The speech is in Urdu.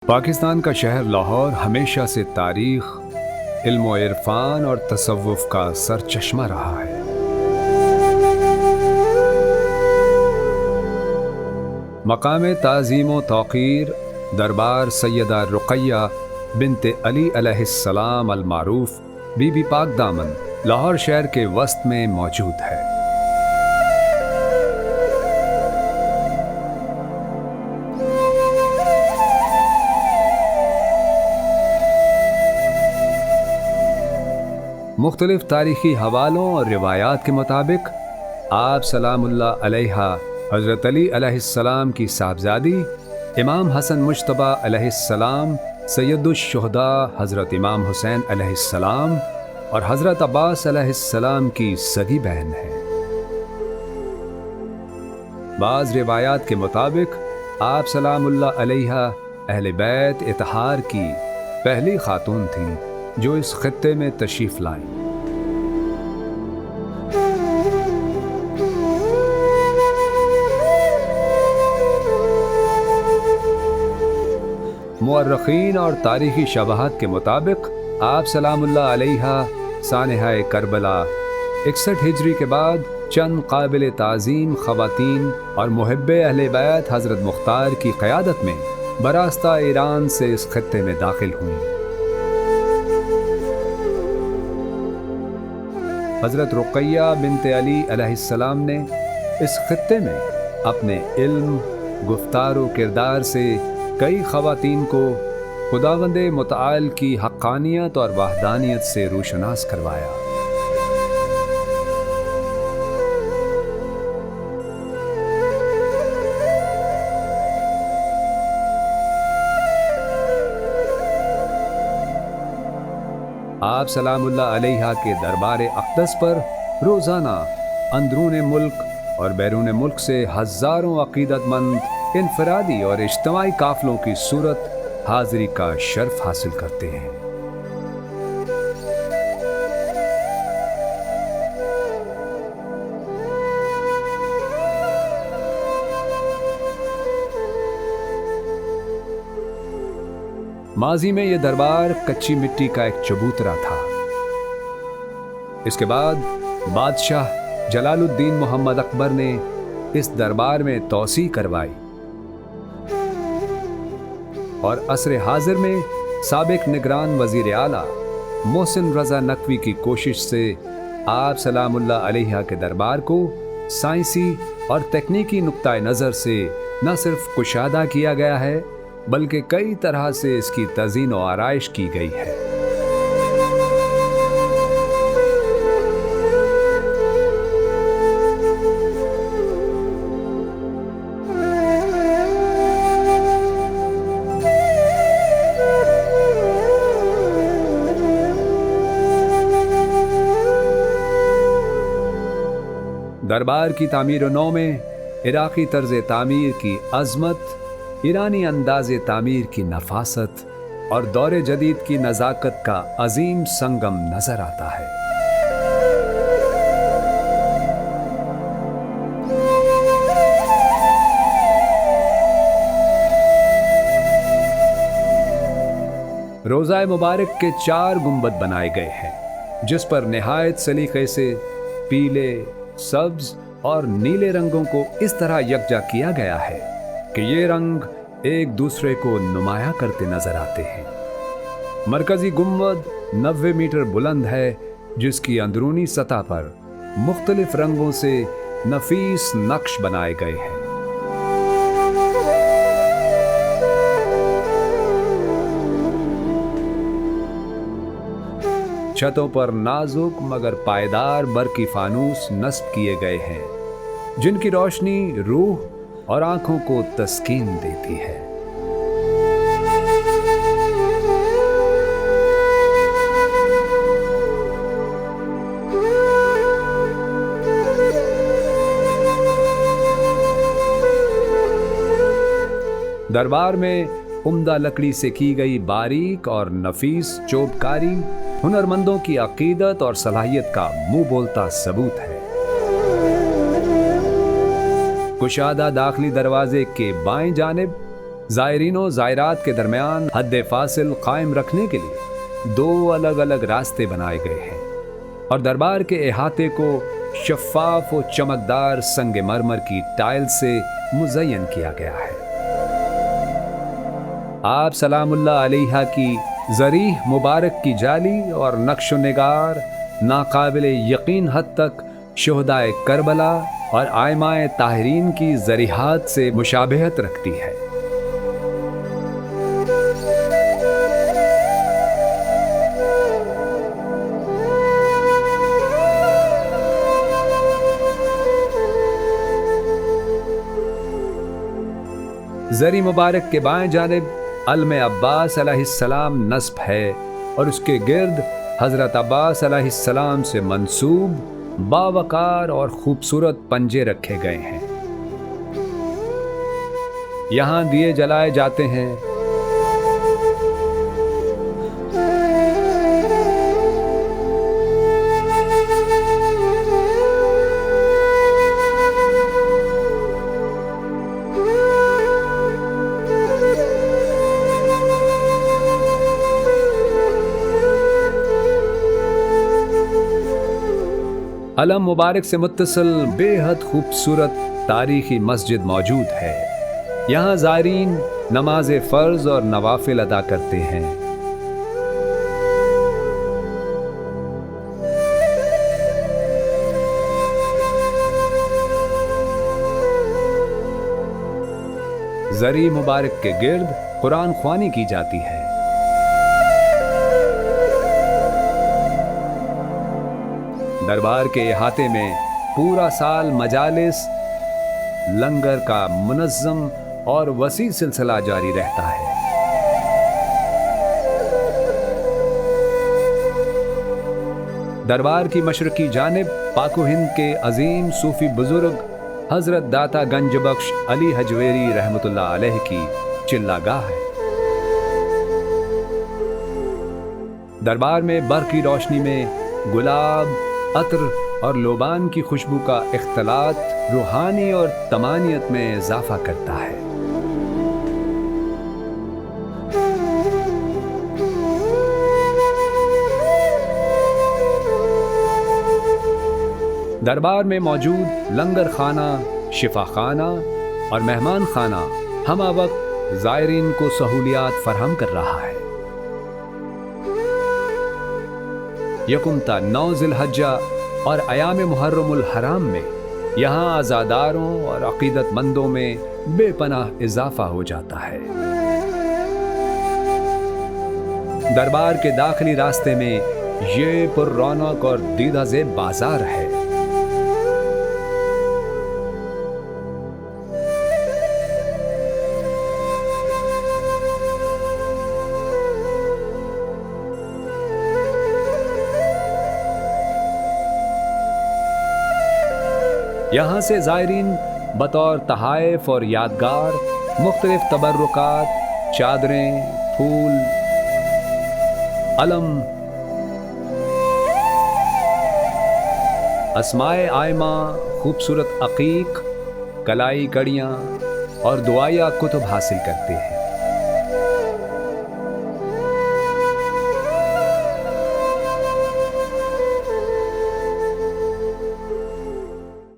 پاکستان کا شہر لاہور ہمیشہ سے تاریخ، علم و عرفان اور تصوف کا سرچشمہ رہا ہے۔ مقام تعظیم و توقیر دربار سیدہ رقیہ بنت علی علیہ السلام المعروف بی بی پاک دامن لاہور شہر کے وسط میں موجود ہے۔ مختلف تاریخی حوالوں اور روایات کے مطابق آپ سلام اللہ علیہ حضرت علی علیہ السلام کی صاحبزادی، امام حسن مجتبیٰ علیہ السلام، سید الشہداء حضرت امام حسین علیہ السلام اور حضرت عباس علیہ السلام کی سگی بہن ہے۔ بعض روایات کے مطابق آپ سلام اللہ علیہ اہل بیت اطہار کی پہلی خاتون تھیں جو اس خطے میں تشریف لائیں۔ مورخین اور تاریخی شواہد کے مطابق آپ سلام اللہ علیہ سانحہ کربلا 61 ہجری کے بعد چند قابل تعظیم خواتین اور محب اہل بیت حضرت مختار کی قیادت میں براستہ ایران سے اس خطے میں داخل ہوئیں۔ حضرت رقیہ بنت علی علیہ السلام نے اس خطے میں اپنے علم، گفتار و کردار سے کئی خواتین کو خداوند متعال کی حقانیت اور وحدانیت سے روشناس کروایا۔ آپ سلام اللہ علیہ کے دربار اقدس پر روزانہ اندرون ملک اور بیرون ملک سے ہزاروں عقیدت مند انفرادی اور اجتماعی قافلوں کی صورت حاضری کا شرف حاصل کرتے ہیں۔ ماضی میں یہ دربار کچی مٹی کا ایک چبوترا تھا۔ اس کے بعد بادشاہ جلال الدین محمد اکبر نے اس دربار میں توسیع کروائی اور عصر حاضر میں سابق نگران وزیر اعلیٰ محسن رضا نقوی کی کوشش سے آپ سلام اللہ علیہ کے دربار کو سائنسی اور تکنیکی نقطہ نظر سے نہ صرف کشادہ کیا گیا ہے بلکہ کئی طرح سے اس کی تزئین و آرائش کی گئی ہے۔ دربار کی تعمیر و نو میں عراقی طرز تعمیر کی عظمت، ایرانی انداز تعمیر کی نفاست اور دور جدید کی نزاکت کا عظیم سنگم نظر آتا ہے۔ روضہ مبارک کے 4 گنبد بنائے گئے ہیں جس پر نہایت سلیقے سے پیلے، سبز اور نیلے رنگوں کو اس طرح یکجا کیا گیا ہے کہ یہ رنگ ایک دوسرے کو نمایاں کرتے نظر آتے ہیں۔ مرکزی گنبد 90 میٹر بلند ہے جس کی اندرونی سطح پر مختلف رنگوں سے نفیس نقش بنائے گئے ہیں۔ چھتوں پر نازک مگر پائیدار برقی فانوس نصب کیے گئے ہیں جن کی روشنی روح اور آنکھوں کو تسکین دیتی ہے۔ دربار میں عمدہ لکڑی سے کی گئی باریک اور نفیس چوبکاری ہنرمندوں کی عقیدت اور صلاحیت کا منہ بولتا ثبوت ہے۔ کشادہ داخلی دروازے کے بائیں جانب زائرین و زائرات کے درمیان حد فاصل قائم رکھنے کے لیے 2 الگ الگ راستے بنائے گئے ہیں اور دربار کے احاطے کو شفاف و چمکدار سنگ مرمر کی ٹائل سے مزین کیا گیا ہے۔ آپ سلام اللہ علیہ کی ذریح مبارک کی جالی اور نقش و نگار ناقابل یقین حد تک شہدائے کربلا اور آئمہ طاہرین کی ذریحات سے مشابہت رکھتی ہے۔ زری مبارک کے بائیں جانب علم عباس علیہ السلام نصب ہے اور اس کے گرد حضرت عباس علیہ السلام سے منسوب باوقار اور خوبصورت پنجے رکھے گئے ہیں۔ یہاں دیے جلائے جاتے ہیں۔ علم مبارک سے متصل بے حد خوبصورت تاریخی مسجد موجود ہے۔ یہاں زائرین نماز فرض اور نوافل ادا کرتے ہیں۔ زری مبارک کے گرد قرآن خوانی کی جاتی ہے۔ دربار کے احاطے میں پورا سال مجالس لنگر کا منظم اور وسیع سلسلہ جاری رہتا ہے۔ دربار کی مشرقی جانب پاک و ہند کے عظیم صوفی بزرگ حضرت داتا گنج بخش علی حجویری رحمۃ اللہ علیہ کی چلہ گاہ ہے۔ دربار میں برقی روشنی میں گلاب، عطر اور لوبان کی خوشبو کا اختلاط روحانی اور طمانینت میں اضافہ کرتا ہے۔ دربار میں موجود لنگر خانہ، شفا خانہ اور مہمان خانہ ہمہ وقت زائرین کو سہولیات فراہم کر رہا ہے۔ یکم تا 9 ذی الحجہ اور ایام محرم الحرام میں یہاں عزاداروں اور عقیدت مندوں میں بے پناہ اضافہ ہو جاتا ہے۔ دربار کے داخلی راستے میں یہ پر رونق اور دیدہ زیب بازار ہے۔ یہاں سے زائرین بطور تحائف اور یادگار مختلف تبرکات، چادریں، پھول، علم، اسمائے آئمہ، خوبصورت عقیق، کلائی کڑیاں اور دعائیہ کتب حاصل کرتے ہیں۔